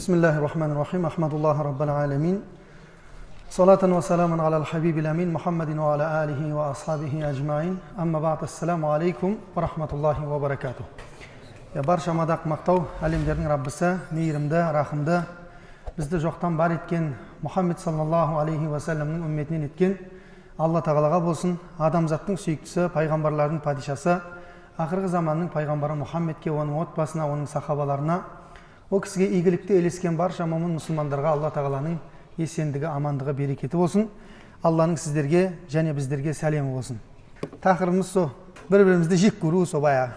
Bismillahirrahmanirrahim. Ahmadullah Rabbil Alamin. Salatan wa salaman ala al-habibil amin Muhammadin wa ala alihi wa ashabihi ajma'in. Amma ba'd. Assalamu alaikum wa rahmatullahi wa barakatuh. Барша мадақ мақтау әлемдердің Раббысы, мейірімді, рахымды, бізді жоқтан бар еткен Мұхаммед саллаллаху алейхи ва салламның үмметінен еткен Алла тағалаға болсын. Адамзаттың сүйіктісі, пайғамбарлардың падишасы, ақырғы заманның пайғамбары Мұхаммедке, оның отбасына, оның сахабаларына, о кісіге игілікті елескен барша момын мұсылмандарға Алла тағаланың есендігі, амандығы, берекеті болсын. Алланың сіздерге және біздерге сәлемі болсын. Тақырыбымыз со, бір-бірімізді жек көру, со баяғы.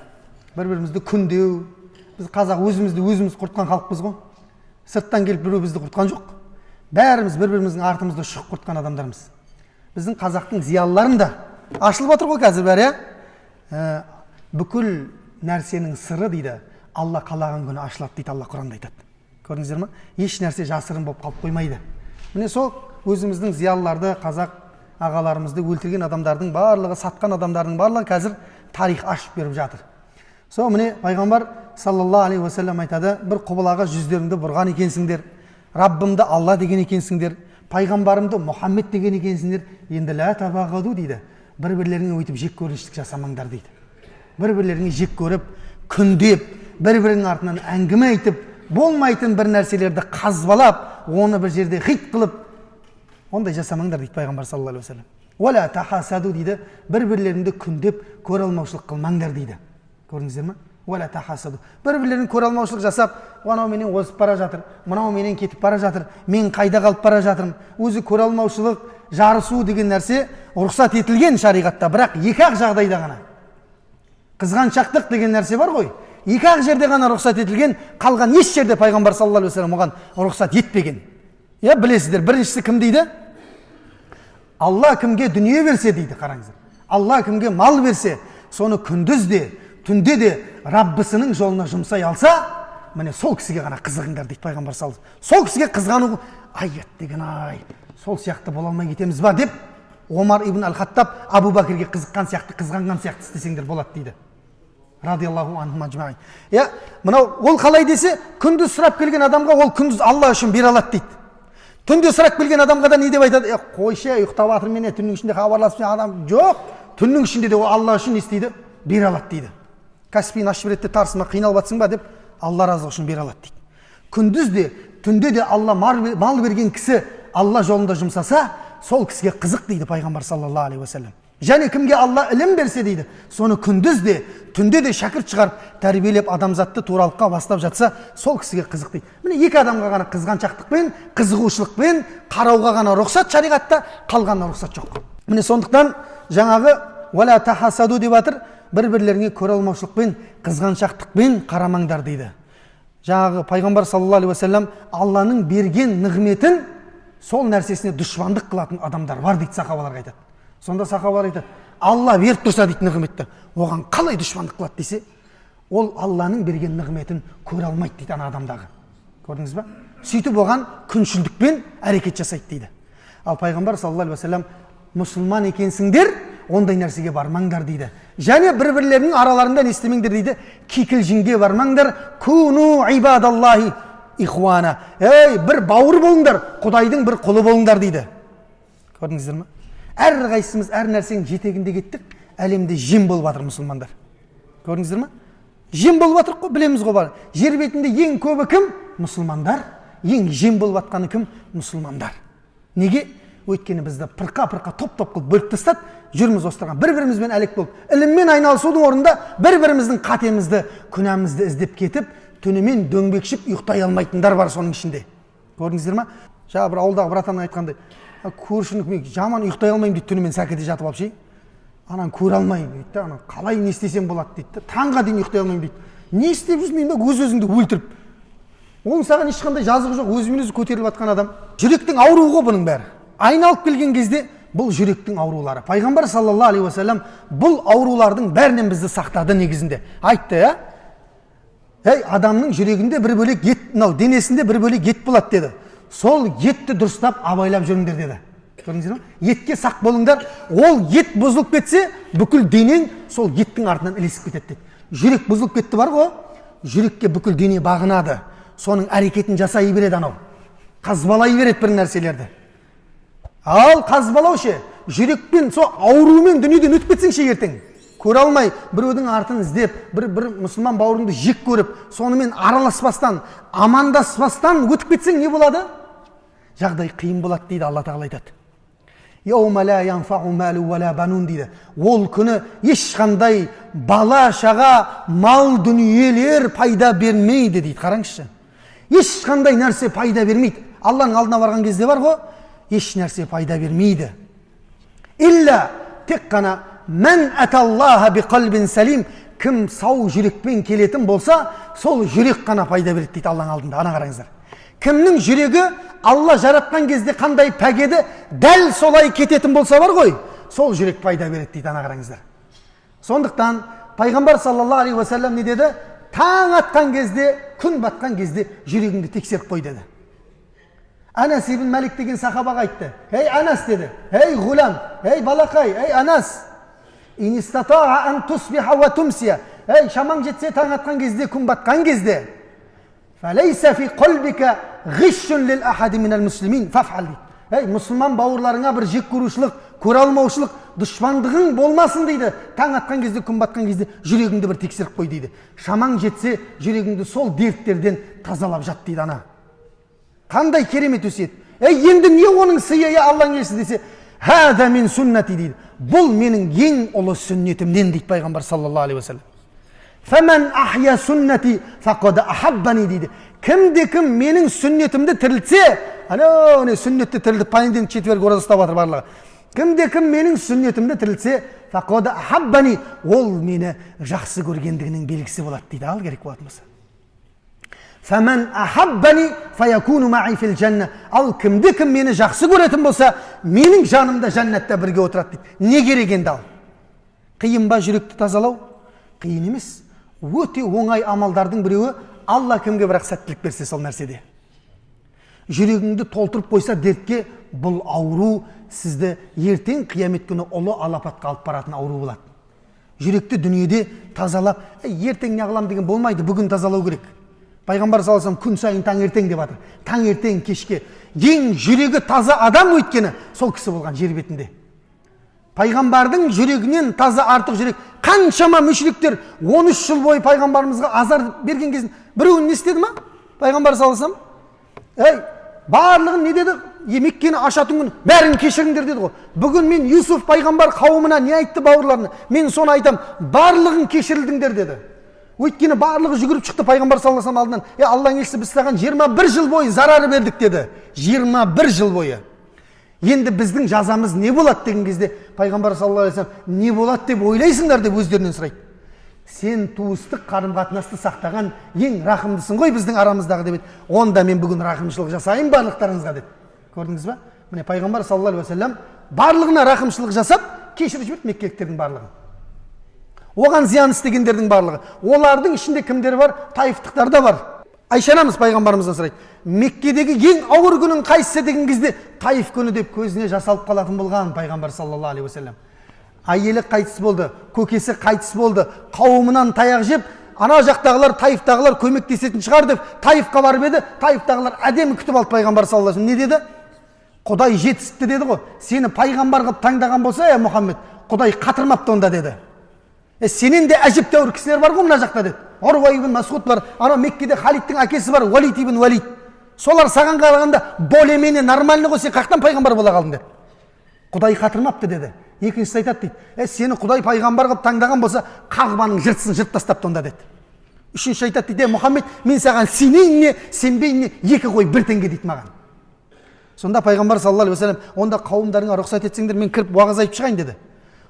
Бір-бірімізді күндеу. Біз қазақ өзіміз құртқан халықпыз ғой. Сырттан келіп біреу бізді құртқан жоқ. Бәріміз бір-біріміздің артымызды шұқ құртқан адамдармыз. Біздің қазақтың зиялыларын да ашылып отыр ғой қазір бәрі. Бүкіл нәрсенің сыры дейді, Алла қалаған күні ашылады дейді, Алла Құранда айтады. Көрдіңіздер ме? Еш нәрсе жасырын болып қалып қоймайды. Міне сол өзіміздің зиялыларды, қазақ ағаларымызды өлтірген адамдардың барлығы, сатқан адамдардың барлығы қазір тарих ашып беріп жатыр. Сол міне пайғамбар саллаллаху алейхи ва саллям айтады, бір құбылаға жүздеріңді бұрған екенсіңдер, Раббымды Алла деген екенсіңдер, пайғамбарымды Мұхаммед деген екенсіңдер, енді ла табағаду дейді. Бір-бірлеріңе өйтіп жек көрініштік жасамаңдар дейді. Бір-бірлеріңе жек көріп, күндеп, бір-бірінің артынан әңгіме айтып, болмайтын бір нәрселерді қазбалап, оны бір жерде хит қылып, ондай жасамаңдар дейді пайғамбар саллаллаху алейхи ва саллям. Уәлә тахасаду дейді, бір-бірлеріңді күндеп, көреалмаушылық қылмаңдар дейді. Көрдіңіздер ме? Уәлә тахасаду. Бір-бірлерін көреалмаушылық жасап, анау менен озып бара жатыр, мынау менен кетіп бара жатыр, мен қайда қалып бара жатырмын. Өзі көреалмаушылық, жарысу деген нәрсе рұқсат етілген шариғатта, бірақ екі-ақ жағдайда ғана. Қызғаншақтық деген нәрсе бар ғой. Екі-ақ жерде ғана рұқсат етілген, қалған еш жерде пайғамбар саллаллаху алейхи ва саллям оған рұқсат етпеген. Білесіздер, біріншісі кім дейді? Алла кімге дүние берсе дейді, қараңыздар. Алла кімге мал берсе, соны күндіз де, түнде де Раббысының жолына жұмсай алса, міне сол кісіге ғана қызығыңдар дейді пайғамбар саллаллаху алейхи ва саллям. Сол кісіге қызғану, айет деген ай, сол сияқты бола алмай кетеміз ба деп, Омар ибн Ал-Хаттаб Абу Бәкірге қызыққан сияқты, қызғанған сияқты істесеңдер болады дейді. Радиаллаху анхум аджмаин. Мынау ол қалай десе, күндіз сұрап келген адамға ол күндіз Алла үшін бере алады дейді. Түнде сұрап келген адамға да не деп айтады? Қойшы, ұйықтап жатыр мене, түннің ішінде хабарласып адам жоқ. Түннің ішінде де ол Алла үшін не істейді? Бере алады дейді. Каспийін ашып береді, тарсыма қиналып жатсың ба деп, Алла разылығы үшін бере алады дейді. Күндіз де, түнде де Алла мал берген кісі Алла жолында жұмсаса, сол кісіге қызық дейді пайғамбар саллаллаху алейхи ва саллям. Және кімге Алла ілім берсе дейді, соны күндіз де, түнде де шәкірт шығарып, тәрбиелеп адамзатты туралыққа бастап жатса, сол кісіге қызық дейді. Міне екі адамға ғана қызғаншақтықпен, қызығушылықпен қарауға ғана рұқсат шариғатта, қалғанына рұқсат жоқ. Міне сондықтан жаңағы уәлә тахасаду деп жатыр, бір-бірлеріңе көреалмаушылықпен, қызғаншақтықпен қарамаңдар дейді. Жаңағы пайғамбар саллаллаху алейхи ва саллям Алланың берген нығметін сол нәрсесіне дұшпандық қылатын адамдар бар дейді, сахабаларға айтады. Сонда сахабалар айтады, Алла беріп тұрса дейді нығметті, оған қалай дұшпандық қылады десе, ол Алланың берген нығметін көре алмайды дейді ана адамдағы. Көрдіңіз ба? Сөйтіп оған күншілдікпен әрекет жасайды дейді. Ал пайғамбар саллаллаху алейхи ва саллям мұсылман екенсіңдер, ондай нәрсеге бармаңдар дейді. Және бір-бірлерінің араларында не істемеңдер дейді, кикілжіңге бармаңдар, куну ибадаллахи ихуана. Бір бауыр болыңдар, Құдайдың бір құлы болыңдар дейді. Көрдіңіздер ме? Әрқайсымыз әр нәрсенің жетегінде кеттік, әлемде жем болып жатыр мұсылмандар. Көрдіңіздер ме? Жем болып жатыр қой, білеміз ғой бар. Жер бетінде ең көбі кім? Мұсылмандар. Ең жем болып жатқаны кім? Мұсылмандар. Неге? Өйткені бізді пырқа-пырқа, топ-топ қылып бөліп тастады, жүрміз остырған. Бір-бірімізбен әлек болып, іліммен айналысудың орнында бір-біріміздің қатемізді, күнәмізді іздеп кетіп, түнімен дөңбекшіп ұйықтай алмайтындар бар соның ішінде. Көрдіңіздер ме? Жаңа бір ауылдағы бір атаның айтқандай, көршінің жаман ұйықтай алмаймын дейді, түнімен сәкіде жатып алып анан көре алмаймын дейді, анан қалай не істесем болады дейді, таңға дейін ұйықтай алмаймын дейді. Не істеп жүрсің дейді, өз-өзіңді өлтіріп. Оның саған ешқандай жазығы жоқ, өзімен өзі көтеріліп жатқан адам. Жүректің ауруы ғой бұның бәрі. Айналып келген кезде бұл жүректің аурулары. Пайғамбар саллаллаху алейхи ва саллям бұл аурулардың бәрінен бізді сақтады негізінде. Айтты, адамның жүрегінде бір бөлек ет, денесінде бір бөлек ет болады деді. Сол етті дұрыстап абайлап жүріңдер деді. Көрдіңіздер ме? Етке сақ болыңдар. Ол ет бұзылып кетсе, бүкіл денең сол еттің артынан ілесіп кетеді деді. Жүрек бұзылып кетті бар ғой, жүрекке бүкіл дене бағынады. соның әрекетін жасай береді анау. Қазбалай береді бір нәрселерді. Ал қазбалау ше, жүрекпен, со аурумен дүниеден өтіп кетсең ше ертең. Көре алмай, біреудің артын іздеп, бір мұсылман бауырыңды жек көріп, сонымен араласпастан, амандаспастан өтіп кетсең не болады? Жағдай қиын болады дейді Алла Тағала айтады. Яума ла янфау малу вала банун дейді. Ол күні ешқандай бала шаға, мал дүниелер пайда бермейді дейді. Қараңызшы. Ешқандай нәрсе пайда бермейді. Алланың алдына барған кезде бар ғой, еш нәрсе пайда бермейді. Илля тек қана мән аталлаха би қалбин салим, кім сау жүрекпен келетін болса, сол жүрек қана пайда береді дейді Алланың алдында. Ана қараңыздар. Кімнің жүрегі Алла жаратқан кезде қандай пәк еді, дәл солай кететін болса бар ғой, сол жүрек пайда береді дейді. Ана қараңыздар. Сондықтан пайғамбар саллаллаху алейхи уассалам не деді? Таң атқан кезде, күн батқан кезде жүрегіңді тексеріп қой деді. Анас ибн Малик деген сахабаға айтты. Ей Анас деді. Ей ғулам, ей балақай, ей Анас. Инистатаа ан тусбиха ва тумсия. Ей шамаң жетсе таң атқан кезде, күн батқан кезде. Фалейса фи қалбика ғишшун лил ахади минал муслимин фаф'ал дейді. Ей мұсылман бауырларыңа бір жек көрушілік, көре алмаушылық, дұшпандығың болмасын дейді. Таң атқан кезде, күн батқан кезде жүрегіңді бір тексеріп қой дейді. Шамаң жетсе жүрегіңді сол дерттерден тазалап жат дейді ана. Қандай керемет өсиет. Енді не оның сыйы, Алланың елшісі десе, хада мин сүннати дейді. Бұл менің ең ұлы сүннетімнен дейді пайғамбар саллаллаху алейхи уассалам. Фаман ахя сүннати фақад ахаббани дейді. Кім менің сүннетімді тірілтсе, ана сүннетті тірілтіп понедельник, четверг ораза ұстап жатыр барлығы. Кім менің сүннетімді тірілтсе, фақад ахаббани, ол мені жақсы көргендігінің белгісі болады дейді. Ал керек болатын болса. Фаман ахаббани фаякуну маи фил жанна. Ал кім мені жақсы көретін болса, менің жанымда жәннатта бірге отырады дейді. Не керек енді ал? Қиын ба жүректі тазалау? Қиын емес. Өте оңай амалдардың біреуі, Алла кімге бірақ сәттілік берсе сол нәрседе. Жүрегіңді толтырып қойса дертке, бұл ауру сізді ертең қиямет күні ұлы алапатқа алып баратын ауру болады. Жүректі дүниеде тазалап, ертең не қылам деген болмайды, бүгін тазалау керек. Пайғамбар саллаллаху алейхи вассалам күн сайын таңертең деп жатыр. Таңертең кешке. Ең жүрегі таза адам өйткені сол кісі болған жер бетінде. Пайғамбардың жүрегінен таза артық жүрек. Қаншама мүшриктер 13 жыл бойы пайғамбарымызға азар берген кезін біреуін не істеді ма? Пайғамбар саллаллаху алейхи вассалам, барлығын не деді? Меккені ашатын күн бәрін кешіріңдер деді ғой. Бүгін мен Юсуф пайғамбар қауымына не айтты бауырларына? Мен соны айтам, барлығын кешірілдіңдер деді. Өйткені барлығы жүгіріп шықты пайғамбар саллаллаху алейхи вассалам алдынан. Алланың елшісі, біз саған 21 жыл бойы зарар бердік деді. 21 жыл бойы. Енді біздің жазамыз не болады деген кезде пайғамбар саллаллаху алейхи вассалам не болады деп ойлайсыңдар деп өздерінен сұрайды. Сен туыстық қарым-қатынасты сақтаған ең рақымдысың ғой біздің арамыздағы деп еді. Онда мен бүгін рақымшылық жасайын барлықтарыңызға деді. Көрдіңіз ба? Міне пайғамбар саллаллаху алейхи вассалам барлығына рақымшылық жасап кешіріп жіберді меккеліктердің барлығын. Оған зиян істегендердің барлығы. Олардың ішінде кімдер бар? Таифтықтар да бар. Айша анамыз пайғамбарымыздан сұрайды. Меккедегі ең ауыр күнің қайсысы деген кезде Таиф күні деп көзіне жас алып қалатын болған пайғамбар саллаллаху алейхи уассалам. Әйелі қайтыс болды, көкесі қайтыс болды, қауымынан таяқ жеп, ана жақтағылар, Таифтағылар көмектесетін шығар деп Таифқа барып еді, Таифтағылар әдемі күтіп алды пайғамбар саллаллаху алейхи уассалам. Не деді? Құдай жетісіпті деді ғой. Сені пайғамбар қылып таңдаған болса, Мұхаммед, Құдай қатырмапты онда деді. Сенен де әжептәуір кісілер бар ғой мына жақта деді. Урва ибн Масғуд бар, ана Меккеде Халидтің әкесі бар, Валид ибн Валид. Солар саған қарағанда более-менее нормальный ғой, сен қақтан пайғамбар бола қалдың деді. Құдай қатырмапты деді. Екіншісі айтады дейді, сені Құдай пайғамбар қылып таңдаған болса, Қағбаның жыртысын жырт тастапты онда деді. Үшінші айтады дейді, Мұхаммед, мен саған сенейін не, сенбейін не, екі қой бір теңге дейді маған. Сонда пайғамбар саллаллаху алейхи уассалам, онда қауымдарыңа рұқсат етсеңдер, мен кіріп уағыз айтып шығайын деді.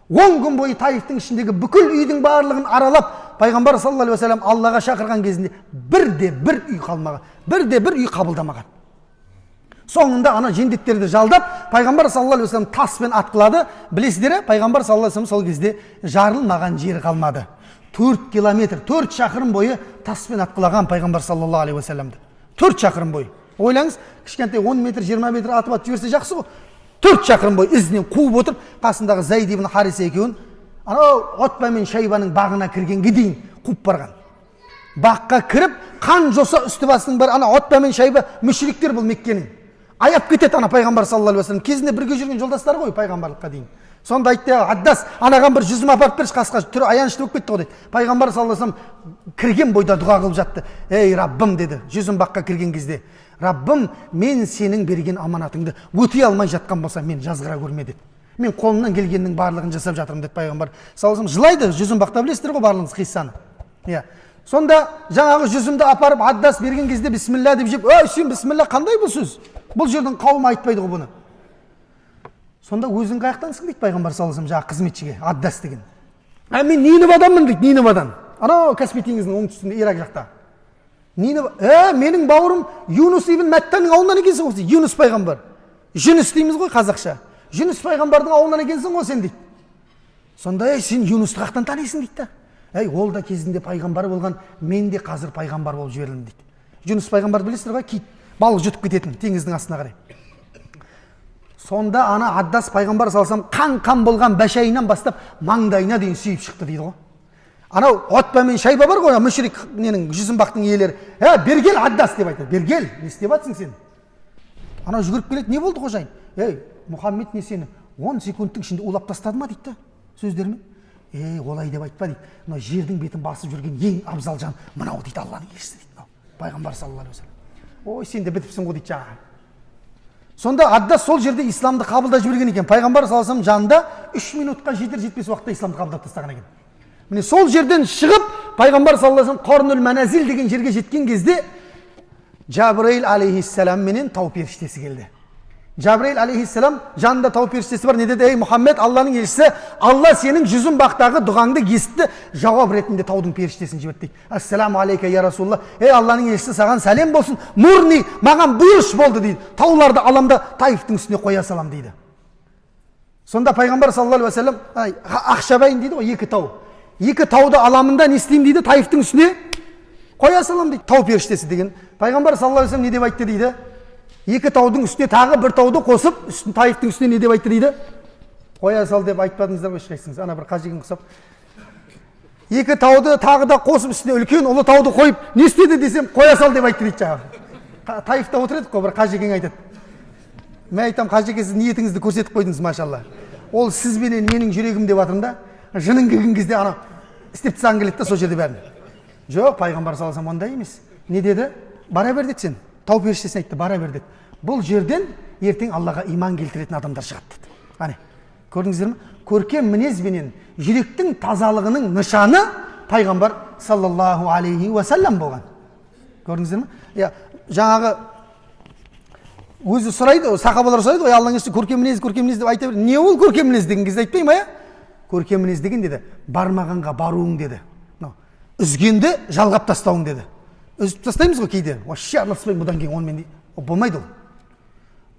10 күн бойы Таифтың ішіндегі бүкіл үйдің барлығын аралап, пайғамбар саллаллаху алейхи уассалам Аллаға шақырған кезінде бірде-бір үй қалмаған, бірде-бір үй қабылдамаған. Соңында ана жендеттерді жалдап, пайғамбар саллаллаху алейхи уассалам таспен атқылады. Білесіздер, пайғамбар саллаллаху алейхи уассалам сол кезде жарылмаған жер қалмады. 4 километр, 4 шақырым бойы таспен атқылаған пайғамбар саллаллаху алейхи уассаламды. 4 шақырым бойы. Ойлаңыз, кішкентай 10 метр, 20 метр атып жіберсе жақсы ғой. 4 шақырым бойы ізінен қуып отырып, қасындағы Зайд ибн Хариса екеуін анау Утба мен Шайбаның бағына кіргенге дейін қуып барған. баққа кіріп, қан жоса үсті басының бар, ана Отба мен Шайба мүшриктер бұл Меккенің. Аяп кетеді ана пайғамбар саллаллаху алейхи вассалам. Кезінде бірге жүрген жолдастары ғой пайғамбарлыққа дейін. Сонда айтты, Аддас, анаған бір жүзім апарып берші, қасқа түрі аянышты болып кетті ғой дейді. Пайғамбар саллаллаху алейхи вассалам кірген бойда дұға қылып жатты. Ей Раббым деді, жүзім баққа кірген кезде, Раббым, мен сенің берген аманатыңды өтей алмай жатқан болсам, мен жазғыра көрме деді. Мен қолымнан келгеннің барлығын жасап жатырмын деді пайғамбар саллаллаху алейхи вассалам. Жылайды, жүзім бақта білесіздер ғой барлығыңыз қиссаны. Иә. Сонда жаңағы жүзімді апарып Аддас берген кезде бисмилля деп жеп, "Ой, сен бисмилля қандай бұл сөз? Бұл жердің қауымы айтпайды ғой бұны." Сонда өзің қаяқтансың дейді пайғамбар саллаллаху алейхи вассалам жаңағы қызметшіге, Аддас деген. Мен Ниневаданмын дейді, Ниневадан. Анау Каспий теңізінің оңтүстігінде, Ирак жақта. Менің бауырым Юнус ибн Мәттанның ауылынан екенсің ғой дейді. Юнус пайғамбар. Жүніс дейміз ғой қазақша. Жүніс пайғамбардың ауылынан екенсің ғой сен дейді. Сонда сен Юнусты қаяқтан танисың дейді да. Ол да кезінде пайғамбар болған, мен де қазір пайғамбар болып жіберілдім дейді. Жүніс пайғамбар білесіздер ғой, кит, балық жұтып кететін теңіздің астына қарай. Сонда ана Аддас пайғамбар салсам қан болған бәшайынан бастап маңдайына дейін сүйіп шықты дейді ғой. Анау Отба мен Шайба бар ғой, мүшрик ненің жүзім бақтың иелері. Бергел Аддас деп айтады. Бергел, не істеп жатсың сен? Анау жүгіріп келеді, не болды қожайын? Мұхаммед не сені 10 секундтың ішінде улап тастады ма дейді да сөздермен. Олай деп айтпа дейді. Мына жердің бетін басып жүрген ең абзал жан мынау дейді, Алланың елшісі дейді. Пайғамбар саллаллаху алейхи вассалам. Сен де бітіпсің ғой дейді жаңағы. Сонда Аддас сол жерде исламды қабылдап жіберген екен. Пайғамбар саллаллаху алейхи вассалам жанында 3 минутқа жетер-жетпес уақытта исламды қабылдап тастаған екен. Міне сол жерден шығып, пайғамбар саллаллаху алейхи вассалам Қарнул Маназил деген жерге жеткен кезде Жабраил алейхиссалам менен тау періштесі келді. Жабраил алейхиссалам жанында тау періштесі бар. Не деді? Ей Мұхаммед, Алланың елшісі, Алла сенің жүзім бақтағы дұғаңды естіді, жауап ретінде таудың періштесін жіберді дейді. Ассаламу алейка я Расулалла. Ей Алланың елшісі, саған сәлем болсын. Мурни, маған бұйырш болды дейді. Тауларды аламда Таифтың үстіне қоя салам дейді. Сонда пайғамбар саллаллаху алейхи вассалам Ақшабайын дейді ғой, екі тау. Екі тауды аламында не істеймін дейді, Таифтың үстіне қоя салам дейді. Тау періштесі деген. Пайғамбар саллаллаху алейхи вассалам не деп айтты дейді? Екі таудың үстіне тағы бір тауды қосып, Таифтың үстіне не деп айтты дейді? Қоя сал деп айтпадыңыздар ғой ешқайсыңыз. Ана бір қажиген құсап. Екі тауды тағы да қосып үстіне үлкен ұлы тауды қойып, не істеді десем, қоя сал деп айтты дейді жаңағы. Таифта отыр едік қой, бір қажиген айтады. Мен айтам, қажеке, сіз ниетіңізді көрсетіп қойдыңыз, машалла. Ол сізбенен менің жүрегім деп жатырмын да. Жының келген кезде ана істеп тастағың келеді да сол жерде бәрін. Жоқ, пайғамбар саллаллаху алейхи вассалам ондай емес. Не деді? Бара бер деді сен. Тау періштесіне айтты, бара бер деді. Бұл жерден ертең Аллаға иман келтіретін адамдар шығады деді. Ане, көрдіңіздер ме? Көркем мінезбенен жүректің тазалығының нышаны пайғамбар саллаллаху алейхи уассалам болған. Көрдіңіздер ме? Жаңағы өзі сұрайды, сахабалар сұрайды ғой, Алланың елшісі көркем мінез деп айта бер. Не ол көркем мінез деген кезде айтпай ма? Көркем мінез деген деді, бармағанға баруың деді. Үзгенді жалғап тастауың деді. Үзіп тастаймыз ғой кейде. Вообще араласпаймын бұдан кейін онымен дейді. Болмайды ол.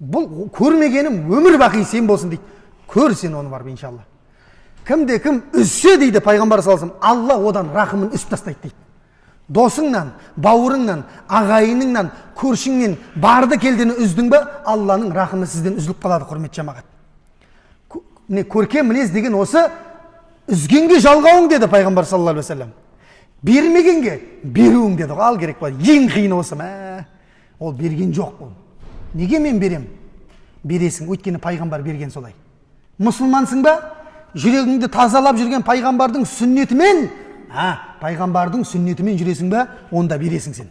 Бұл көрмегенім өмір бақи сен болсын дейді. Көр сен оны барып иншалла. Кімде кім үзсе дейді пайғамбар саллаллаху алейхи вассалам, Алла одан рахымын үзіп тастайды дейді. Досыңнан, бауырыңнан, ағайыныңнан, көршіңнен барды келдені үздің бе, Алланың рахымы сізден үзіліп қалады, құрметті жамағат. Міне көркем мінез деген осы, үзгенге жалғауың деді пайғамбар саллаллаху алейхи вассалам. Бермегенге беруің деді. Ал керек ба? Ең қиыны осы. Ол берген жоқ ол. Неге мен берем? Бересің, өйткені пайғамбар берген солай. Мұсылмансың ба? Жүрегіңді тазалап жүрген пайғамбардың сүннетімен, пайғамбардың сүннетімен жүресің ба? Онда бересің сен.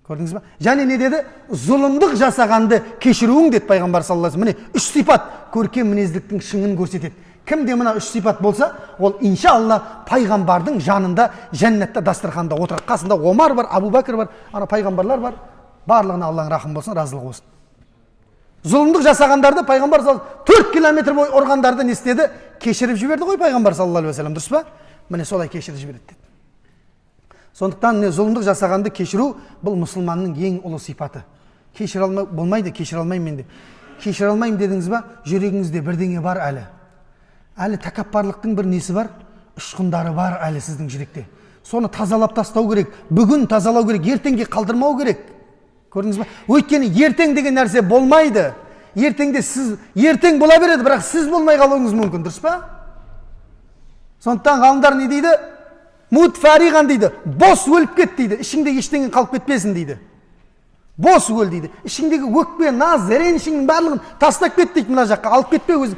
Көрдіңіз ба? Және не деді? Зұлымдық жасағанды кешіруің деді пайғамбар саллаллаху алейхи вассалам. Міне 3 сипат көркем мінездіктің шыңын көрсетеді. Кімде мына 3 сипат болса, ол иншалла пайғамбардың жанында, жәннатта дастарханда отырады. Қасында Омар бар, Абу Бәкір бар, ана пайғамбарлар бар. Барлығына Алланың рахым болсын, разылығы болсын. Зұлымдық жасағандарды пайғамбар саллаллаху алейхи вассалам 4 километр бой ұрғандарды не істеді? Кешіріп жіберді ғой пайғамбар саллаллаху алейхи вассалам, дұрыс па? Міне солай кешіріп жібереді деді. Сондықтан зұлымдық жасағанды кешіру бұл мұсылманның ең ұлы сипаты. Кешіре алмай болмайды, кешіре алмаймын мен де. Кешіре алмаймын дедіңіз ба? Жүрегіңізде бірдеңе бар әлі. Әлі тәкаппарлықтың бір несі бар? Ұшқындары бар әлі сіздің жүректе. Соны тазалап тастау керек. Бүгін тазалау керек, ертеңге қалдырмау керек. Көрдіңіз ба? Өйткені ертең деген нәрсе болмайды. Ертеңде сіз, ертең бола береді, бірақ сіз болмай қалуыңыз мүмкін, дұрыс па? Сондықтан ғалымдар не дейді? Мутфариған дейді, бос өліп кет дейді, ішіңде ештеңе қалып кетпесін дейді. Бос өл дейді, ішіңдегі өкпе, наз, ренішіңнің барлығын тастап кет дейді, мына жаққа алып кетпе өзің.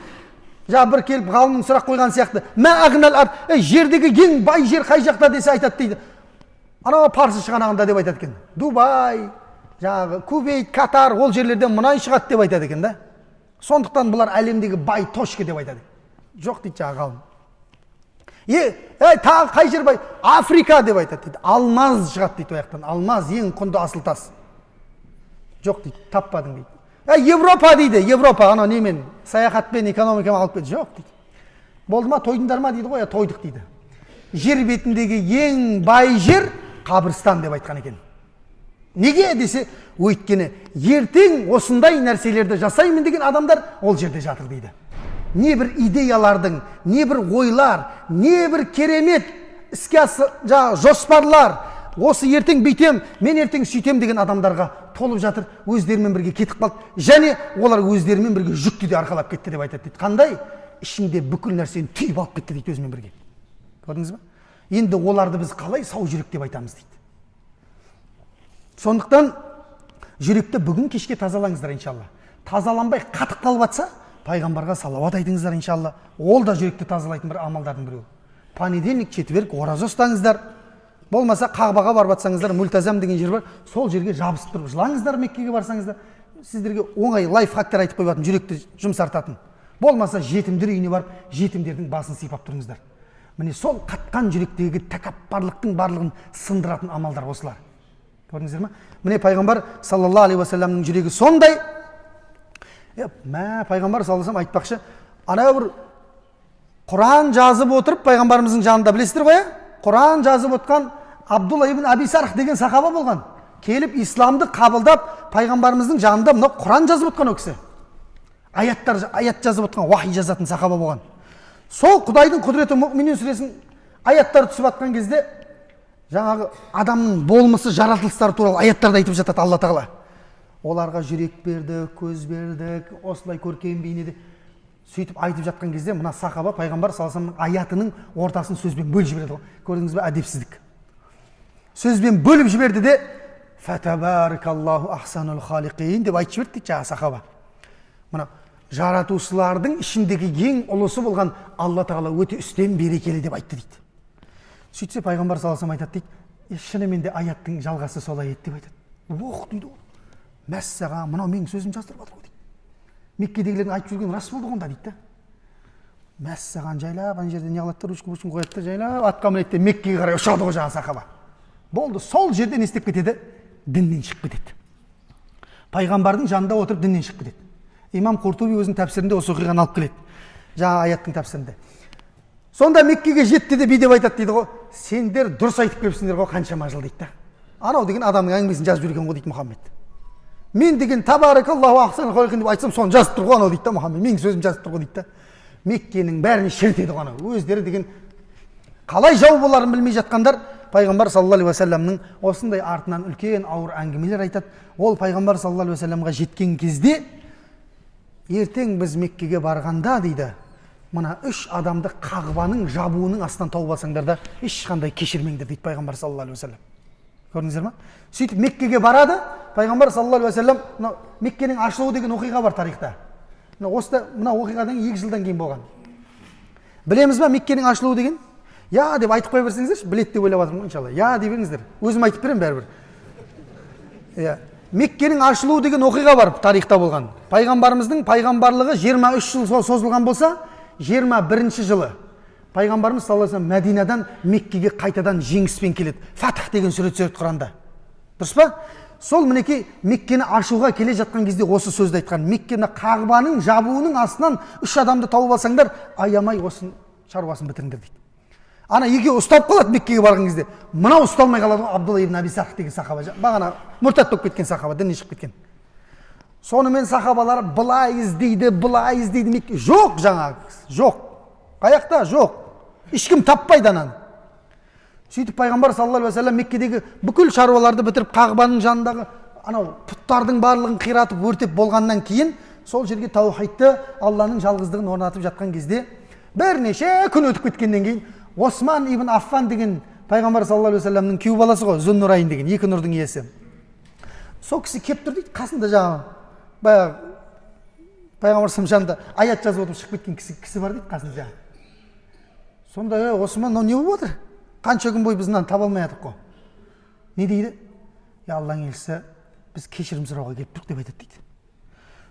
Бір келіп ғалымның сұрақ қойған сияқты, жердегі ең бай жер қай жақта десе айтады дейді. Ана парсы шығанағында деп айтады екен. Дубай, Кувейт, Катар, ол жерлерден мұнай шығады деп айтады екен да. Сондықтан бұлар әлемдегі бай точка деп айтады. Жоқ дейді ғалым. Тағы қай жер бай? Африка деп айтады дейді. Алмаз шығады дейді ояқтан. Алмаз ең құнды асыл тас. Жоқ дейді, таппадың дейді. Европа дейді, Европа, ана немен, саяхатпен, экономикамен алып кетті. Жоқ дейді. Болды ма, тойдыңдар ма дейді ғой, тойдық дейді. Жер бетіндегі ең бай жер қабірстан деп айтқан екен. Неге десе, өйткені ертең осындай нәрселерді жасаймын деген адамдар ол жерде жатыр дейді. Не бір идеялардың, не бір ойлар, не бір керемет іске жоспарлар, осы ертең бүйтем, мен ертең сөйтем деген адамдарға толып жатыр, өздерімен бірге кетіп қалды, және олар өздерімен бірге жүкті де арқалап кетті деп айтады дейді. Қандай? Ішінде бүкіл нәрсені түйіп алып кетті дейді өзімен бірге. Көрдіңіз ба? Енді оларды біз қалай сау жүрек деп айтамыз дейді. Сондықтан жүректі бүгін кешке тазалаңыздар иншалла. Тазаланбай қатық қалып жатса, пайғамбарға салауат айтыңыздар иншалла. Ол да жүректі тазалайтын бір амалдардың біреуі. Понедельник, четверг ораза ұстаңыздар. Болмаса Қағбаға барып жатсаңыздар, Мультазам деген жер бар, сол жерге жабысып тұрып жылаңыздар. Меккеге барсаңыздар, сіздерге оңай лайфхактар айтып қойып жатырмын, жүректі жұмсартатын. Болмаса жетімдер үйіне барып, жетімдердің басын сипап тұрыңыздар. Міне сол қатқан жүректегі тәкаппарлықтың барлығын сындыратын амалдар осылар. Көрдіңіздер ме? Міне пайғамбар саллаллаху алейхи уассаламның жүрегі сондай. Пайғамбар саллаллаху алейхи айтпақшы, ана бір Құран жазып отырып пайғамбарымыздың жанында, білесіздер ғой, Құран жазып отқан Абдулла ибн Аби Сарх деген сахаба болған. Келіп исламды қабылдап пайғамбарымыздың жанында мына Құран жазып отқан ол кісі. Аят жазып отқан, уахи жазатын сахаба болған. Сол Құдайдың құдіреті Мүъминун сүресін аяттар түсіп жатқан кезде жаңағы адамның болмысы, жаратылыстары туралы аяттарды айтып жатады Алла тағала. Оларға жүрек берді, көз бердік, осылай көркем бейнеде сөйтіп айтып жатқан кезде мына сахаба пайғамбар саллаллаху алейхи вассаламның аятының ортасын сөзбен бөліп жіберді. Көрдіңіз бе, әдепсіздік. Сөзбен бөліп жіберді де фатабаракаллаху ахсанул халиқин деп айтып жіберді дейді жаңағы сахаба. Мына жаратушылардың ішіндегі ең ұлысы болған Алла тағала өте үстем берекелі деп айтты дейді. Сөйтсе пайғамбар саллаллаху алейхи вассалам айтады дейді, шынымен де аяттың жалғасы солай еді деп айтады. Оқ дейді ол. Мәссаған, мынау менің сөзім жаздырып жатыр ғой дейді. Меккедегілердің айтып жүрген рас болды ғонда дейді. Мәссаған жайлап, ана жерде не қылады, ручку қояды, жайлап атқа мінеді, Меккеге қарай ұшады ғой жаңағы сахаба. Болды, сол жерде не істеп кетеді? Діннен шығып кетеді. Пайғамбардың жанында отырып діннен шығып кетеді. Имам Қуртуби өзінің тәпсірінде осы оқиғаны алып келеді. Жаңа аяттың тәпсірінде. Сонда Меккеге жетті де деп айтады дейді ғой, сендер дұрыс айтып келіпсіңдер ғой қаншама жыл дейді. Анау деген адамның әңгімесін жазып жүрген ғой дейді Мұхаммед. Мен деген табаракаллаху ахсанул халиқин деп айтсам, соны жазып тұр ғой анау дейді Мұхаммед. Менің сөзім жазып тұр ғой дейді. Меккенің бәріне шіртеді ғой анау. Өздері деген қалай жау боларын білмей жатқандар пайғамбар саллаллаху алейхи уассаламның осындай артынан үлкен ауыр әңгімелер айтады. Ол пайғамбар саллаллаху алейхи уассаламға жеткен кезде ертең біз Меккеге барғанда дейді, мына 3 адамды Қағбаның жабуының астынан тауып алсаңдар да ешқандай кешірмеңдер дейді пайғамбар саллаллаху алейхи уассалам. Көрдіңіздер ме? Сөйтіп Меккеге барады, пайғамбар саллаллаху алейхи уассалам, мына Меккенің ашылуы деген оқиға бар тарихта. Мына оқиғадан 2 жылдан кейін болған. Білеміз ба Меккенің ашылуы деген? Я деп айтып қоя берсеңіздерші, білет деп ойлап жатырмын иншалла. Я дей беріңіздер. Өзім айтып беремін бәрібір. Меккенің ашылуы деген оқиға бар тарихта болған. Пайғамбарымыздың пайғамбарлығы 23 жыл созылған болса, 21 жылы пайғамбарымыз саллаллаху алейхи вассалам Мәдинадан Меккеге қайтадан жеңіспен келеді. Фатх деген сүре түседі Құранда. Дұрыс па? Сол мінекей Меккені ашуға келе жатқан кезде осы сөзді айтқан. Меккені Қағбаның жабуының астынан 3 адамды тауып алсаңдар, аямай осы шаруасын бітіріңдер дейді. Ана екеуі ұстап қалады Меккеге барған кезде. Мынау ұсталмай қалады ғой, Абдулла ибн Аби Сарх деген сахаба. Бағана мұртат болып кеткен сахаба, діннен шығып кеткен. Сонымен сахабалар былай іздейді. Жоқ жаңағы, жоқ. Қаяқта жоқ. Ешкім таппайды ананы. Сөйтіп пайғамбар саллаллаху алейхи уассалам Меккедегі бүкіл шаруаларды бітіріп Қағбаның жанындағы анау пұттардың барлығын қиратып өртеп болғаннан кейін сол жерге таухидты, Алланың жалғыздығын орнатып жатқан кезде бірнеше күн өтіп кеткеннен кейін Осман ибн Аффан деген пайғамбар саллаллаху алейхи вассаламның күйеу баласы ғой, Зуннурайн деген, екі нұрдың иесі. Сол кісі келіп тұр дейді, қасында жаңағы баяғы пайғамбар жанында аят жазып отырып шығып кеткен кісі бар дейді қасында. Сонда Осман, не болып отыр? Қанша күн бойы біз мынаны таба алмай жатырмыз ғой. Не дейді? Алланың елшісі, біз кешірім сұрауға келіп тұрмыз деп айтады дейді.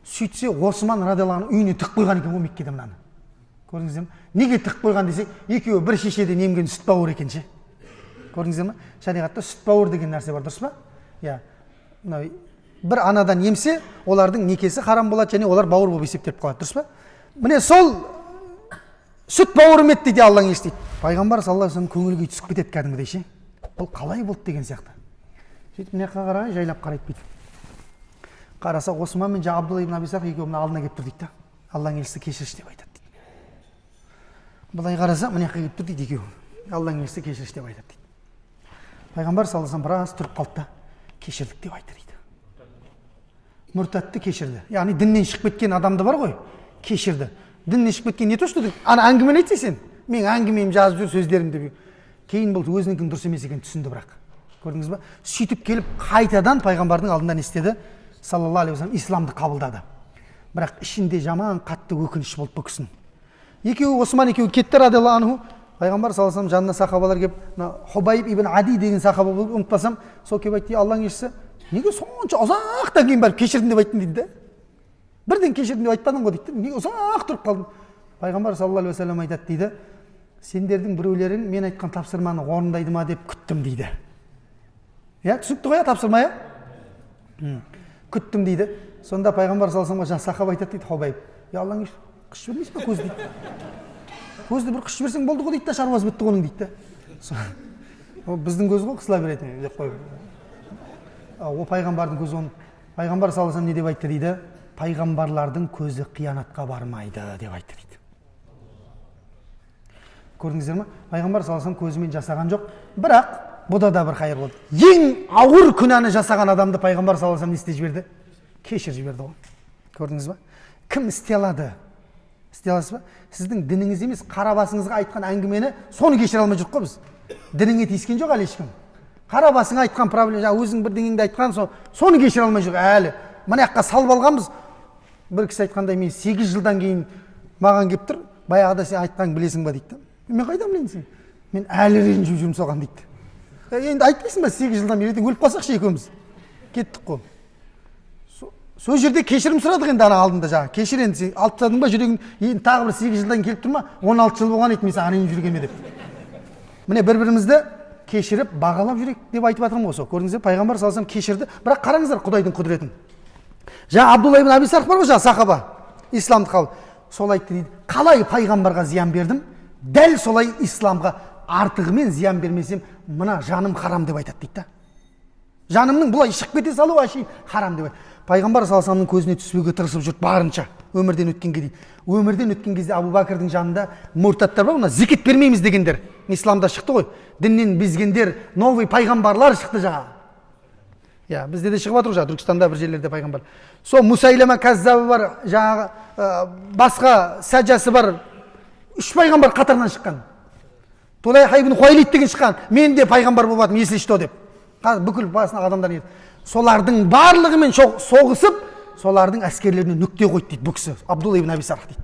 Сөйтсе Осман радиаллаху анху үйіне тығып қойған екен Меккеде мынаны. Көрдіңіздер ме? Неге тығып қойған десек, екеуі бір шешеден емген сүт бауыр екен ше. Көрдіңіздер ме? Шариғатта сүт бауыр деген нәрсе бар, дұрыс па? Иә. Бір анадан емсе, олардың некесі харам болады және олар бауыр болып есептеліп қалады, дұрыс па? Міне сол сүт бауырым еді дейді Алланың елшісі дейді. Пайғамбар саллаллаху алейхи вассалам көңіл күй түсіп кетеді кәдімгідей ше. Бұл қалай болды деген сияқты. Сөйтіп мына жаққа қарай, жайлап қарайды бүйтіп. Қараса Осман мен Абдулла ибн Аби Сарх екеуі алдына келіп тұр дейді. Алланың елшісі кешірші деп айтады дейді. Былай қараса мына жаққа келіп тұр дейді екеуі. Алланың елшісі кешірші деп айтады дейді. Пайғамбар саллаллаху алейхи вассалам біраз тұрып қалды да, кешірдік деп айтты дейді. Мұртатты кешірді. Яғни діннен шығып кеткен адамды бар ғой, кешірді. Діннен шығып кеткен не то что ана әңгімені айтсай сен, мен әңгімем жазып жүр сөздерімді. Кейін бұл өзінікінің дұрыс емес екенін түсінді бірақ. Көрдіңіз ба? Сөйтіп келіп қайтадан пайғамбардың алдында не істеді? Саллаллаху алейхи вассалам исламды қабылдады. Бірақ ішінде жаман қатты өкініш болды бұл кісінің. Екеуі Осман екеуі кетті радиаллаху анху. Пайғамбар саллаллаху алейхи вассалам жанына сахабалар келіп, Хубайб ибн Ади деген сахаба болып ұмытпасам, сол келіп айтты, Алланың елшісі, неге сонша ұзақтан кейін барып кешірдім деп айттың дейді. Бірден кешірдім деп айтпадың ғой дейді. Неге ұзақ тұрып қалдың? Пайғамбар саллаллаху алейхи вассалам айтады дейді, сендердің біреулерің мен айтқан тапсырманы орындайды ма деп күттім дейді. Иә, түсінікті ғой, тапсырма иә? Күттім дейді. Сонда пайғамбар саллаллаху алейхи вассалам сахаба айтады дейді, Хубайб, Алланың елшісі, қыш бермейсің ба көзді дейді. Көзді бір қыш берсең болды ғой дейді да, шаруасы бітті оның дейді да. Біздің көз ғой қысыла беретін деп қойып. О пайғамбардың көзі оны. Пайғамбар саллаллаху алейхи вассалам не деп айтты дейді? Пайғамбарлардың көзі қиянатқа бармайды деп айтты дейді. Көрдіңіздер ме? Пайғамбар саллаллаху алейхи вассалам көзімен жасаған жоқ, бірақ бұда да бір хайыр болды. Ең ауыр күнәні жасаған адамды пайғамбар саллаллаху алейхи вассалам не істеп жіберді? Кешіріп жіберді ғой. Көрдіңіз ба? Кім істей алады? Істей аласыз ба? Сіздің дініңіз емес, қара басыңызға айтқан әңгімені соны кешіре алмай жүрік қой біз. Дініңе тиіскен жоқ әлі ешкім. Қара басыңа айтқан проблема, өзің бірдеңеңді айтқан соны кешіре алмай жүр әлі. Мына жаққа салып алғанбыз. Бір кісі айтқандай, мен 8 жылдан кейін маған келіп тұр, баяғыда сен айтқаныңды білесің ба дейді. Мен қайдан білейін сен? Мен әлі ренжіп жүрмін соған дейді. Енді айтпайсың ба 8 жылдан бері өліп қалсақшы екеуміз. Кеттік қой. Сол жерде кешірім сұрадық енді ана алдында жаңа. Кешір енді сен алып тастадың ба жүрегің, енді тағы бір 8 жылдан келіп тұр ма? 16 жыл болған еді мен саған ренжіп жүргеніме деп. Міне бір-бірімізді кешіріп бағалап жүрек деп айтып жатырмын ғой сол. Көрдіңіздер, пайғамбар саллаллаху алейхи вассалам кешірді. Бірақ қараңыздар Құдайдың құдіретін. Жаңа Абдулла ибн Аби Сарх бар ғой, жаңа сахаба, исламды қабыл. Сол айтты дейді, қалай пайғамбарға зиян бердім, дәл солай исламға артығымен зиян бермесем, мына жаным харам деп айтады дейді да. Жанымның бұлай шығып кете салу әшейін харам деп айтады. Пайғамбар саллаллаху алейхи вассаламның көзіне түспеуге тырысып жүрді барынша өмірден өткенге дейін. Өмірден өткен кезде Абу Бәкірдің жанында мұртаттар бар, мына зекет бермейміз дегендер. Исламда шықты ғой. Діннен безгендер, новый пайғамбарлар шықты жаңа. Я, бізде де шығып жатыр жаңа, Түркістанда бір жерлерде пайғамбар. Сол Мусайлама Каззабы бар, жаңағы басқа Сәжжасы бар. 3 пайғамбар қатарынан шыққан. Тулайха ибн Хуайлид деген шыққан. Мен де пайғамбар болдым, если что деп. Бүкіл басына адамдар еді. Солардың барлығымен соғысып, солардың әскерлеріне нүкте қойды дейді бұл кісі, Абдулла ибн Аби Сарх дейді.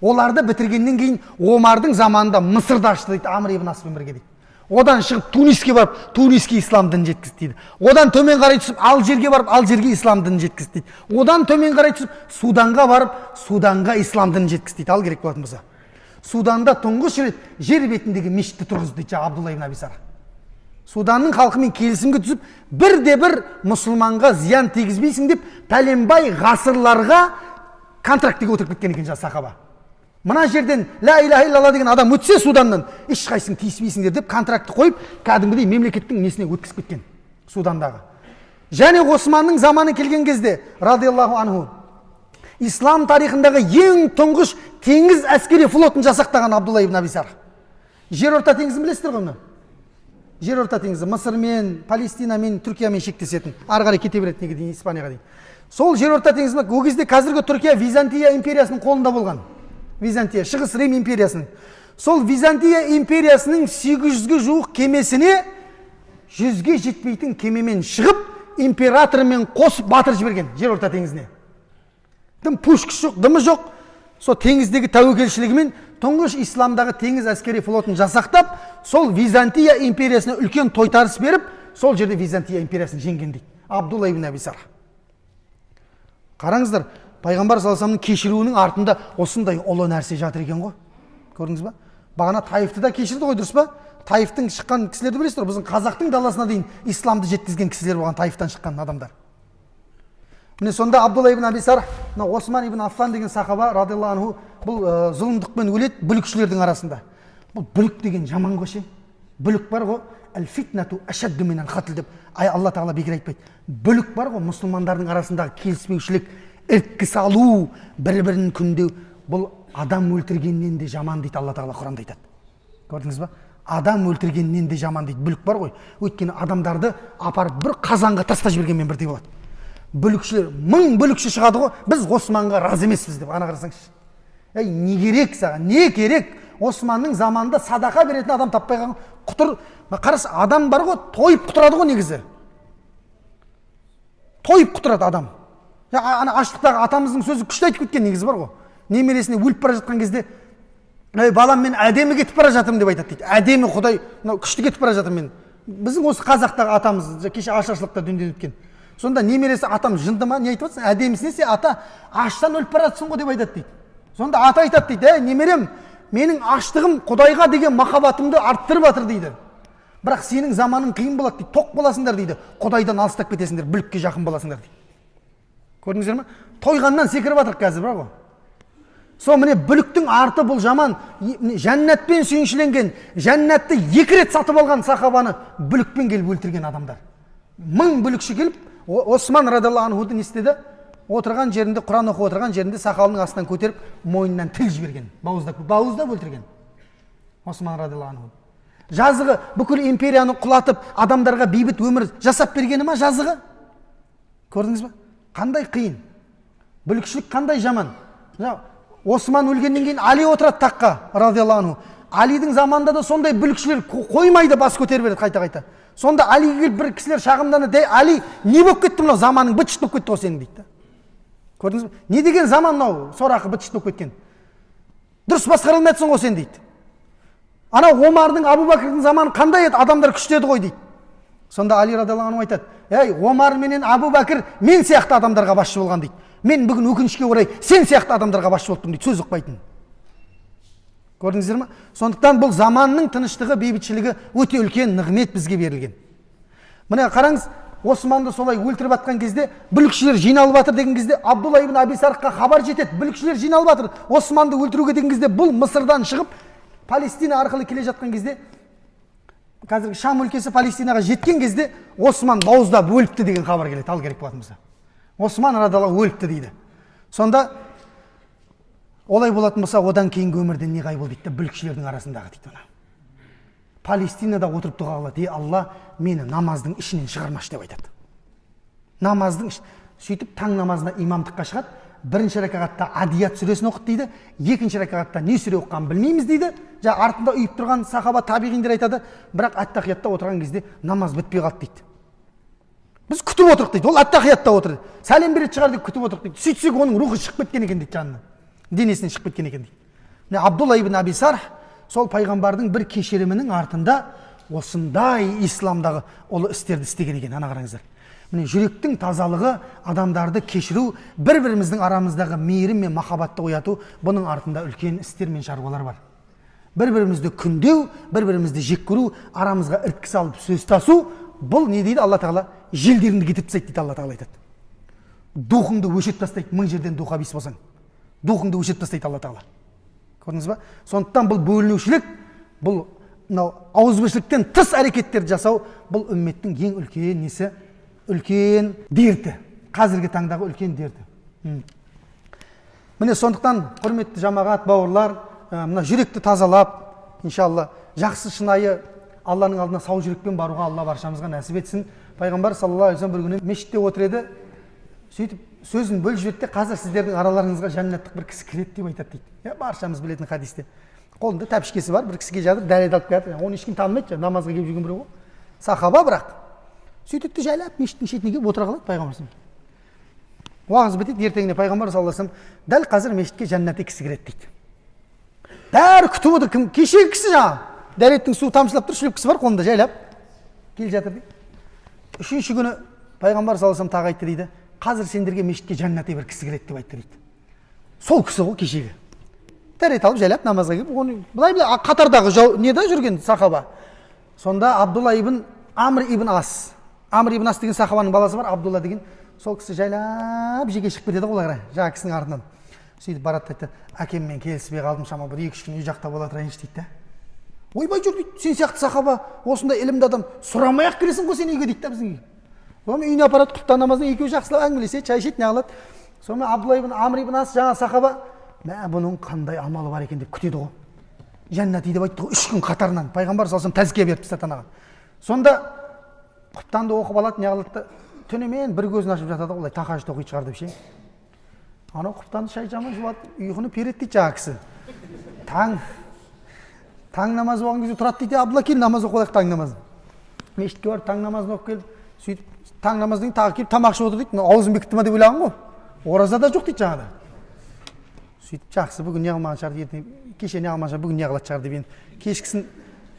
Оларды бітіргеннен кейін Омардың заманында Мысырды ашты дейді, Амр ибн Аспен бірге дейді. Одан шығып Туниске барып, Туниске ислам дінін жеткізді дейді. Одан төмен қарай түсіп Алжирге барып, Алжирге ислам дінін жеткізді дейді. Одан төмен қарай түсіп Суданға барып, Суданға ислам дінін жеткізді дейді. Ал керек болатын болса. Суданда тұңғыш рет жер бетіндегі мешітті тұрғызды дейді Абдулла ибн Аби Сарх. Суданның халқымен келісімге түсіп, бірде-бір мұсылманға зиян тигізбейсің деп, пәленбай ғасырларға контрактіге отырып кеткен екен жаңа сахаба. Мына жерден ла иляха иллалла деген адам өтсе Суданнан, ешқайсың тиіспейсіңдер деп контрактты қойып, кәдімгідей мемлекеттің несіне өткізіп кеткен Судандағы. Және Османның заманы келген кезде, радиаллаху анху, ислам тарихындағы ең тұңғыш теңіз әскери флотын жасақтаған Абдулла ибн Аби Сарх. Жерорта теңізін білесіздер ғой мұны? Жерорта теңізі Мысырмен, Палестинамен, Түркиямен шектесетін. Ары қарай кете береді неге дейін Испанияға дейін. Сол жерорта теңізі ол кезде қазіргі Түркия Византия империясының қолында болған. Византия, Шығыс Рим империясының. сол Византия империясының 800-ге жуық кемесіне 100-ге жетпейтін кемемен шығып, императорымен қосып батырып жіберген жер орта теңізіне. Тым пушкасы жоқ, дымы жоқ. Сол теңіздегі тәуекелшілігімен тұңғыш исламдағы теңіз әскери флотын жасақтап, сол Византия империясына үлкен тойтарыс беріп, сол жерде Византия империясын жеңген дейді. Абдулла ибн Аби Сарх. Қараңыздар, пайғамбар саллаллаху алейхи вассаламның кешіруінің артында осындай ұлы нәрсе жатыр екен ғой. Көрдіңіз ба? Бағана Таифты да кешірді ғой, дұрыс па? Таифтың шыққан кісілерді білесіздер, біздің қазақтың даласына дейін исламды жеткізген кісілер болған, Таифтан шыққан адамдар. Міне сонда Абдулла ибн Аби Сарх, Осман ибн Аффан деген сахаба радиаллаху анху, бұл зұлымдықпен өледі бүлікшілердің арасында. Бұл бүлік деген жаман ғой ше. Бүлік бар ғой, әл-фитнату ашадду минал қатл деп Алла тағала бекер айтпайды. Бүлік бар ғой, мұсылмандардың арасындағы келіспеушілік, іріткі салу, бір-бірін күндеу, бұл адам өлтіргеннен де жаман дейді Алла тағала Құранда айтады. Көрдіңіз ба? Адам өлтіргеннен де жаман дейді. Бүлік бар ғой. Өйткені адамдарды апарып бір қазанға тастап жібергенмен бірдей болады. Бүлікшілер, 1000 бүлікші шығады ғой, біз Османға разы емеспіз деп. Ана қарасаңызшы. Ей, не керек саған? Не керек? Османның заманында садақа беретін адам таппай қалған құтыр. Қарас, адам бар ғой, тойып құтырады ғой негізі. Тойып құтырады адам. Ана аштықтағы атамыздың сөзі күшті айтып кеткен негізі бар ғой. Немересіне өліп бара жатқан кезде, "Ей балам, мен әдемі кетіп бара жатырмын" деп айтады дейді. Әдемі Құдай, күшті кетіп бара жатырмын мен. Біздің осы қазақтағы атамыз кеше ашаршылықта дүниеден өткен. Сонда немересі атам жынды ма, не айтып жатсың? Әдемісіне сен ата аштан өліп бара жатсың ғой деп айтады дейді. Сонда ата айтады дейді: "Ей немерем, менің аштығым Құдайға деген махаббатымды арттырып жатыр" дейді. "Бірақ сенің заманың қиын болады" дейді. "Тоқ боласыңдар" дейді. "Құдайдан алыстап кетесіңдер, бүлікке жақын боласыңдар" дейді. Көрдіңіздер ме? Тойғаннан секіріп жатыр қазір, бірақ ғой. Сол міне бүліктің арты бұл жаман. Жәннатпен сүйіншіленген, жәннатты 2 рет сатып алған сахабаны бүлікпен келіп өлтірген адамдар. 1000 бүлікші келіп, Осман радиаллаху анхуды не істеді? Отырған жерінде, Құран оқып отырған жерінде сақалының астынан көтеріп, мойнынан тіл жіберген. Бауыздап өлтірген. Осман радиаллаху анху. Жазығы бүкіл империяны құлатып, адамдарға бейбіт өмір жасап бергені ма жазығы? Көрдіңіз ба? Қандай қиын. Бүлікшілік қандай жаман. Осман өлгеннен кейін Али отырады таққа радиаллаху анху. Алидің заманында да сондай бүлікшілер қоймайды, бас көтеріп береді қайта-қайта. Сонда Алиге келіп бір кісілер шағымданы, "Али, не болып кетті мынау? Заманың быт-шыт болып кетті ғой сенің" дейді. Көрдіңіз бе? Не деген заман мынау? Сорақы быт-шыт болып кеткен. Дұрыс басқарылмайсың ғой сен дейді. Ана Омардың, Абу Бәкірдің заманы қандай еді? Адамдар күшті еді ғой дейді. Сонда Али радиаллаху анху айтады: "Ей, Омар менен Абу Бәкір мен сияқты адамдарға басшы болған" дейді. "Мен бүгін өкінішке орай сен сияқты адамдарға басшы болдым" дейді. Сөз ұқпайтын. Көрдіңіздер ме? Сондықтан бұл заманның тыныштығы, бейбітшілігі өте үлкен нығмет бізге берілген. Міне қараңыз, Османды солай өлтіріп жатқан кезде, бүлікшілер жиналып жатыр деген кезде, Абдулла ибн Аби Сархқа хабар жетеді. Бүлікшілер жиналып жатыр. Османды өлтіруге деген кезде, бұл Мысырдан шығып, Палестина арқылы келе жатқан кезде, қазіргі Шам өлкесі Палестинаға жеткен кезде, Осман бауыздап өліпті деген хабар келеді. Ал керек болатын болса. Осман радиаллаху өліпті дейді. Сонда олай болатын болса, одан кейінгі өмірден не ғайып болды дейді, бүлікшілердің арасындағы дейді. Палестинада отырып дұға қылады: "Ей Алла, мені намаздың ішінен шығармашы" деп айтады. Намаздың сөйтіп таң намазына имамдыққа шығады. Бірінші ракағатта Адият сүресін оқыды дейді. Екінші ракағатта не сүре оқығанын білмейміз дейді. Артында үйіп тұрған сахаба табиғиндер айтады, бірақ ат-тахиятта отырған кезде намаз бітпей қалды дейді. Біз күтіп отырдық дейді. Ол ат-тахиятта отыр. Сәлем береді шығар деп күтіп отырдық дейді. Сөйтсек оның рухы шығып кеткен екен дейді жанынан. Денесінен шығып кеткен екен дейді. Абдулла ибн Аби Сарх сол пайғамбардың бір кешірімінің артында осындай исламдағы ұлы істерді істеген екен. Ана қараңыздар. Міне жүректің тазалығы, адамдарды кешіру, бір-біріміздің арамыздағы мейірім мен махаббатты ояту, бұның артында үлкен істер мен шаруалар бар. Бір-бірімізді күндеу, бір-бірімізді жек көру, арамызға ірткі салып сөз тасу, бұл не дейді Алла тағала? Желдеріңді кетіп тастайды дейді Алла тағала айтады. Духыңды өшіріп тастайды, 1000 жерден духа бис болсаң. Духыңды өшіріп тастайды Алла тағала. Көрдіңіз ба? Сондықтан бұл бөлінушілік, бұл ауызбіршіліктен тыс әрекеттерді жасау, бұл үмметтің ең үлкен несі, үлкен дерті. Қазіргі таңдағы үлкен дерті. Міне сондықтан құрметті жамағат, бауырлар, мына жүректі тазалап, иншалла, жақсы шынайы Алланың алдына сау жүрекпен баруға Алла баршамызға нәсіп етсін. Пайғамбар саллаллаху алейхи вассалам бір күні мешітте отыр еді, сөйтіп сөзін бөліп жіберді: "Қазір сіздердің араларыңызға жәннаттық бір кісі кіреді" деп айтады дейді. Баршамыз білетін хадисте. Қолында тәпішкесі бар, бір кісіге жатыр, дәрет алып келеді. Оны ешкім танымайды, намазға келіп жүрген біреу ғой. Сахаба бірақ. Сөйтеді жайлап мешіттің шетіне келіп отыра қалады пайғамбар. Уағыз бітеді, ертеңіне пайғамбар саллаллаху алейхи вассалам дәл қазір мешітке жәннати кісі кіреді дейді. Бәрі күтіп отыр, кім? Кешегі кісі жаңа. Дәреттің суы тамшылап тұр, шүліп кісі бар қолында жайлап келе жатыр дейді. Үшінші күні пайғамбар саллаллаху алейхи вассалам тағы айтты дейді, қазір сендерге мешітке жәннати бір кісі кіреді деп айтты дейді. Сол кісі ғой кешегі. Дәрет алып жайлап намазға келіп, оны былай қатардағы неде жүрген сахаба. Сонда Абдулла ибн Амр ибн Ас. Амр ибн Ас деген сахабаның баласы бар, Абдулла деген. Сол кісі жайлап жеке шығып кетеді ғой қарай, жаңа кісінің артынан. Сөйтіп барады дейді, әкеммен келіспей қалдым, шама бір 2-3 күн үй жақта бола тұрайыншы дейді да. Ойбай жүр дейді, сен сияқты сахаба, осындай ілімді адам сұрамай-ақ кіресің ғой сен үйге дейді да біздің үйге. Сонымен үйіне апарады, құптан намазын екеуі жақсылап әңгімелеседі, чай ішеді, не қылады. Сонымен Абдулла ибн Амр ибн Ас жаңа сахаба, мә бұның қандай амалы бар екен деп күтеді ғой. Жәннати деп айтты ғой 3 күн қатарынан. Пайғамбар саллаллаху алейхи вассалам тәзкия берді сатанаға. Сонда құптанды оқып алады, не қылады да түнімен бір көзін ашып жатады ғой, тахажжуд оқиды шығар деп ше. Анау құптанды шай жаман жуады, ұйқыны переді дейді жаңа кісі. Таң намазы болған кезде тұрады дейді, Абдулла кел намаз оқып алайық таң намазын. Мешітке барып таң намазын оқып келіп, сөйтіп таң намаздан кейін тағы келіп тамақ ішіп отыр дейді. Аузын бекітті ма деп ойлаған ғой. Ораза да жоқ дейді жаңада. Сөйтіп жақсы, бүгін не қылмаған шығар дейді, кеше не қылмаған шығар, бүгін не қылатын шығар деп енді кешкісін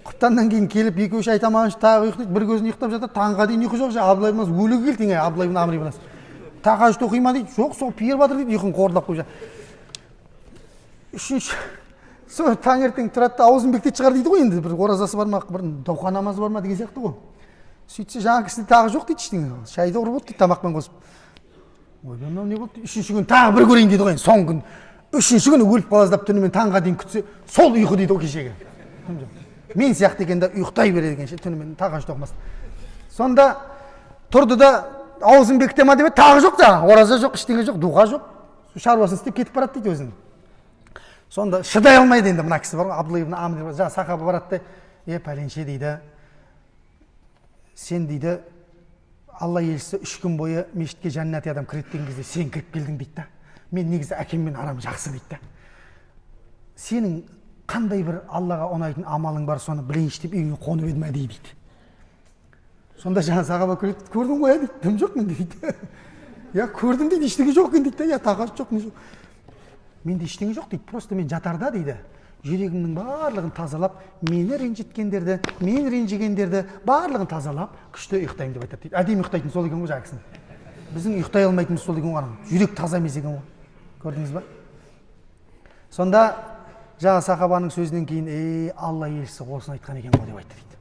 құптаннан кейін келіп екі-үш ай тамағын ішіп тағы ұйықтайды, бір көзін ұйықтап жатыр, таңға дейін ұйқы жоқ. Абдулла ибн Ас өлігі келді деген Абдулла ибн Амр ибн Ас. Тахажжуд оқи ма дейді, жоқ, сол періп жатыр дейді, ұйқын қордап қойып жатыр. Үшінші сол таңертең тұрады да аузын бектет шығар дейді ғой, енді бір оразасы бар ма, бір дауқа намазы бар ма деген сияқты ғой. Сөйтсе жаңа кісі тағы жоқ дейді ештеңе. Шайды ұрып отыр дейді тамақпен қосып. Ойбай мынау не болды? Үшінші күн тағы бір көрейін дейді ғой, соңғы күн. Үшінші күні өліп қалаздап түнімен таңға дейін күтсе, сол ұйқы дейді ғой кешегі. Мен сияқты екен де ұйықтай береді екен ше, түнімен тахажжуд оқымас. Сонда тұрды да аузын бекіте ма деп тағы жоқ жаңа, ораза жоқ, ештеңе жоқ, дұға жоқ. Шаруасын істеп кетіп барады дейді өзін. Сонда шыдай алмайды енді мына кісі бар ғой, Абдулла ибн Амр, жаңа сахаба барады да, пәленше дейді, сен дейді, Алла елшісі 3 күн бойы мешітке жәннати адам кіреді деген кезде сен кіріп келдің дейді да. Мен негізі әкеммен арам жақсы дейді да. Сенің қандай бір Аллаға ұнайтын амалың бар, соны білейінші деп үйіңе қонып едім әдейі дейді. Сонда жаңа сахаба күледі, көрдің ғой дейді, дым жоқ менде дейді. Я көрдім дейді, ештеңе жоқ екен дейді, я тағажжуд жоқ, не жоқ. Менде ештеңе жоқ дейді, просто мен жатарда дейді, жүрегімнің барлығын тазалап, мені ренжіткендерді, мен ренжігендерді барлығын тазалап, күшті ұйықтаймын деп айтады дейді. Әдемі ұйықтайтын сол екен ғой жаңа кісінің. Біздің ұйықтай алмайтынымыз сол екен ғой, жүрек таза емес екен ғой. Көрдіңіз ба? Сонда жаңа сахабаның сөзінен кейін, Алла елшісі осыны айтқан екен ғой деп айтты дейді.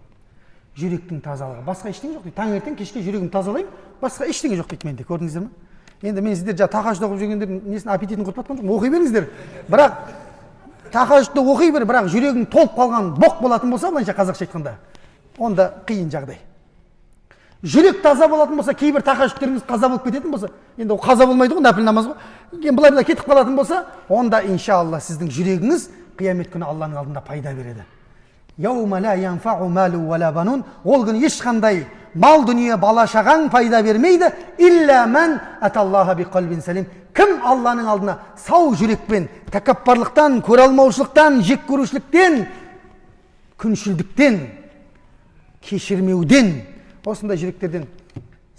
Жүректің тазалығы, басқа ештеңе жоқ дейді. Таңертең кешке жүрегімді тазалаймын, басқа ештеңе жоқ дейді менде. Көрдіңіздер ме? Енді мен сіздер жаңа тахажжуд оқып жүргендер несін аппетитін құртып жатқан жоқпын, оқи беріңіздер. Бірақ тахажжудты оқи бер, бірақ жүрегің толып қалған боқ болатын болса, былайша қазақша айтқанда, онда қиын жағдай. Жүрек таза болатын болса, кейбір тахажжудтеріңіз қаза болып кететін болса, енді ол қаза болмайды ғой, нәпіл намаз ғой. Енді былай кетіп қалатын болса, онда иншалла сіздің жүрегіңіз қиямет күні Алланың алдында пайда береді. Яума ла янфау малу вала банун, ол күні ешқандай мал дүние бала шағаң пайда бермейді, илля мән аталлаха биқалбин салим. Кім Алланың алдына сау жүрекпен, тәкаппарлықтан, көреалмаушылықтан, жек көрушіліктен, күншілдіктен, кешірмеуден, осындай жүректерден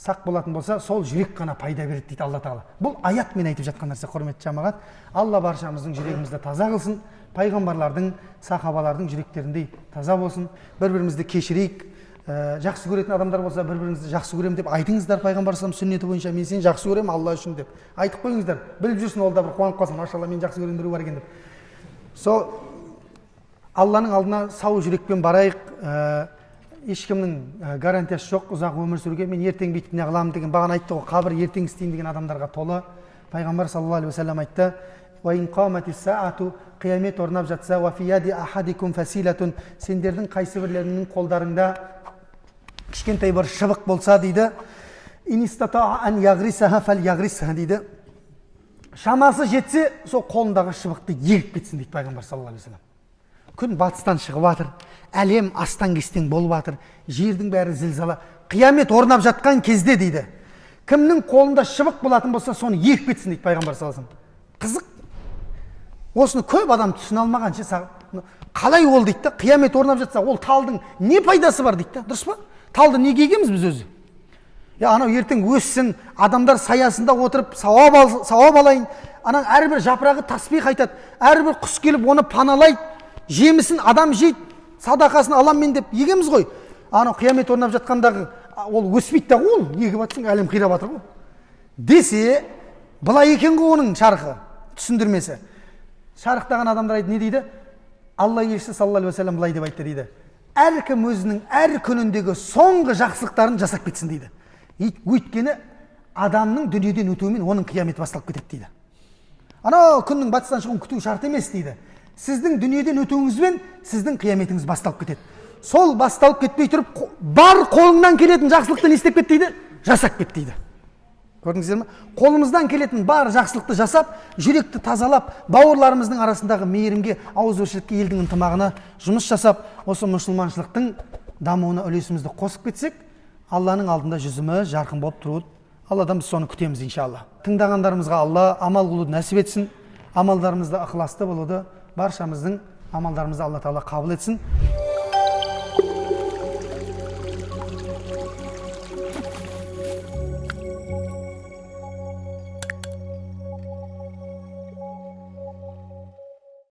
сақ болатын болса, сол жүрек қана пайда береді дейді Алла Тағала. Бұл аят мен айтып жатқан нәрсе, құрметті жамағат. Алла баршамыздың жүрегімізді таза қылсын, пайғамбарлардың, сахабалардың жүректеріндей таза болсын. Бір-бірімізді кешірейік. Жақсы көретін адамдар болса, бір-біріңізді жақсы көремін деп айтыңыздар, пайғамбар саллаллаху алейхи сүннеті бойынша, мен сені жақсы көремін Алла үшін деп айтып қойыңыздар. Біліп жүрсін, ол да бір қуанып қалсын, машалла мен жақсы көрген біреу бар екен деп. Сол Алланың алдына сау жүрекпен барайық. Ешкімнің гарантиясы жоқ ұзақ өмір сүруге. Мен ертең бүйтіп не қыламын деген, бағана айтты ғой, қабір ертең істейін деген адамдарға толы. Пайғамбар саллаллаху алейхи уассалам айтты: "Ва ин қаматис саату", қиямет орнап жатса, "Ва фи яди ахадикум фасилатун", сендердің қайсы бірлеріңнің қолдарында кішкентай бір шыбық болса дейді, "Ин истата ан ягрисаха фальягрисха", дейді. Шамасы жетсе, сол қолындағы шыбықты егіп кетсін дейді пайғамбар саллаллаху алейхи уассалам. Күн батыстан шығып жатыр, әлем астан кестен болып жатыр, жердің бәрі зілзала, қиямет орнап жатқан кезде дейді, кімнің қолында шыбық болатын болса, соны егіп кетсін дейді пайғамбар саллаллаху алейхи уассалам. Қызық. Осыны көп адам түсіне алмағанша қалай ол дейді да, қиямет орнап жатса, ол талдың не пайдасы бар дейді да, дұрыс па? Талды неге егеміз біз өзі? Анау ертең өссін, адамдар саясында отырып сауап алайын, анау әрбір жапырағы тасбих айтады, әрбір құс келіп оны паналайды, жемісін адам жейді, садақасын аламын мен деп егеміз ғой. Анау қиямет орнап жатқандағы ол өспейді да, ол егіп жатсың, әлем қирап жатыр ғой. Десе, былай екен ғой оның шарқы, түсіндірмесі. Шарықтаған адамдар айтты, не дейді? Алла елшісі саллаллаху алейхи ва саллям былай деп айтты дейді. Әркім өзінің әр күніндегі соңғы жақсылықтарын жасап кетсін дейді. Өйткені адамның дүниеден өтуімен оның қияметі басталып кетеді дейді. Анау күннің батыстан шығуын күту шарт емес дейді. Сіздің дүниеден өтуіңізбен сіздің қияметіңіз басталып кетеді. Сол басталып кетпей тұрып, бар қолыңнан келетін жақсылықты не істеп кет дейді? Жасап кет дейді. Көрдіңіздер ме? Қолымыздан келетін бар жақсылықты жасап, жүректі тазалап, бауырларымыздың арасындағы мейірімге, ауызбіршілікке, елдің ынтымағына жұмыс жасап, осы мұсылманшылықтың дамуына үлесімізді қосып кетсек, Алланың алдында жүзіміз жарқын болып тұруды, Алладан біз соны күтеміз иншалла. Тыңдағандарымызға Алла амал қылуды нәсіп етсін, амалдарымызда ықыласты болуды, баршамыздың амалдарымызды Алла Тағала қабыл етсін.